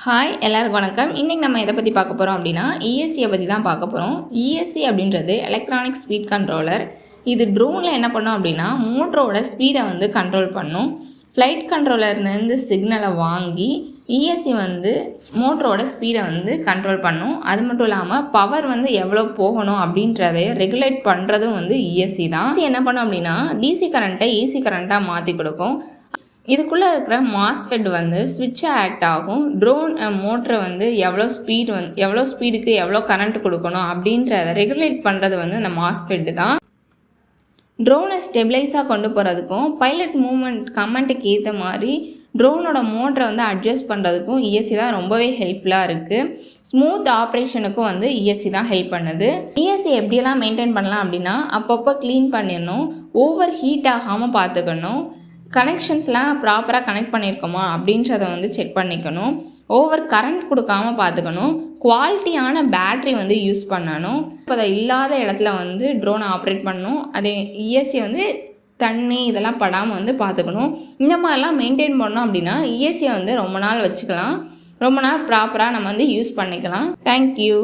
Hi எல்லாருக்கும் வணக்கம். இன்றைக்கி நம்ம எதை பற்றி பார்க்க போகிறோம் அப்படின்னா இஎஸ்சியை பற்றி தான் பார்க்க போகிறோம். இஎஸ்சி அப்படின்றது எலக்ட்ரானிக் ஸ்பீட் கண்ட்ரோலர். இது ட்ரோனில் என்ன பண்ணும் அப்படின்னா மோட்டரோட ஸ்பீடை வந்து கண்ட்ரோல் பண்ணும். ஃப்ளைட் கண்ட்ரோலர்லேருந்து சிக்னலை வாங்கி இஎஸ்சி வந்து மோட்டரோட ஸ்பீடை வந்து கண்ட்ரோல் பண்ணும். அது மட்டும் இல்லாமல் பவர் வந்து எவ்வளோ போகணும் அப்படின்றதை ரெகுலேட் பண்ணுறதும் வந்து இஎஸ்சி தான். என்ன பண்ணும் அப்படின்னா டிசி கரண்ட்டை ஏசி கரண்ட்டாக மாற்றி கொடுக்கும். இதுக்குள்ளே இருக்கிற மாஸ்ஃபெட் வந்து ஸ்விட்சாக ஆக்ட் ஆகும். ட்ரோன் மோட்டரை வந்து எவ்வளோ ஸ்பீடுக்கு எவ்வளோ கரண்ட் கொடுக்கணும் அப்படின்றத ரெகுலேட் பண்ணுறது வந்து அந்த மாஸ்ஃபெட்டு தான். ட்ரோனை ஸ்டெபிளைஸாக கொண்டு போகிறதுக்கும் பைலட் மூவ்மெண்ட் கமெண்ட்டுக்கு ஏற்ற மாதிரி ட்ரோனோட மோட்டரை வந்து அட்ஜஸ்ட் பண்ணுறதுக்கும் இஎஸ்சி தான் ரொம்பவே ஹெல்ப்ஃபுல்லாக இருக்குது. ஸ்மூத் ஆப்ரேஷனுக்கும் வந்து இஎஸ்சி தான் ஹெல்ப் பண்ணுது. இஎஸ்சி எப்படியெல்லாம் மெயின்டைன் பண்ணலாம் அப்படின்னா அப்பப்போ க்ளீன் பண்ணிடணும், ஓவர் ஹீட் ஆகாமல் பார்த்துக்கணும், கனெக்ஷன்ஸ்லாம் ப்ராப்பராக கனெக்ட் பண்ணியிருக்கோமா அப்படின்றத வந்து செக் பண்ணிக்கணும், ஓவர் கரண்ட் கொடுக்காம பார்த்துக்கணும், குவாலிட்டியான பேட்ரி வந்து யூஸ் பண்ணணும். இப்போ அதை இல்லாத இடத்துல வந்து ட்ரோனை ஆப்ரேட் பண்ணணும். அதே இஎஸ்சி வந்து தண்ணி இதெல்லாம் படாமல் வந்து பார்த்துக்கணும். இந்த மாதிரிலாம் மெயின்டைன் பண்ணோம் அப்படின்னா இஎஸ்சியை வந்து ரொம்ப நாள் வச்சுக்கலாம், ரொம்ப நாள் ப்ராப்பராக நம்ம வந்து யூஸ் பண்ணிக்கலாம். தேங்க்யூ.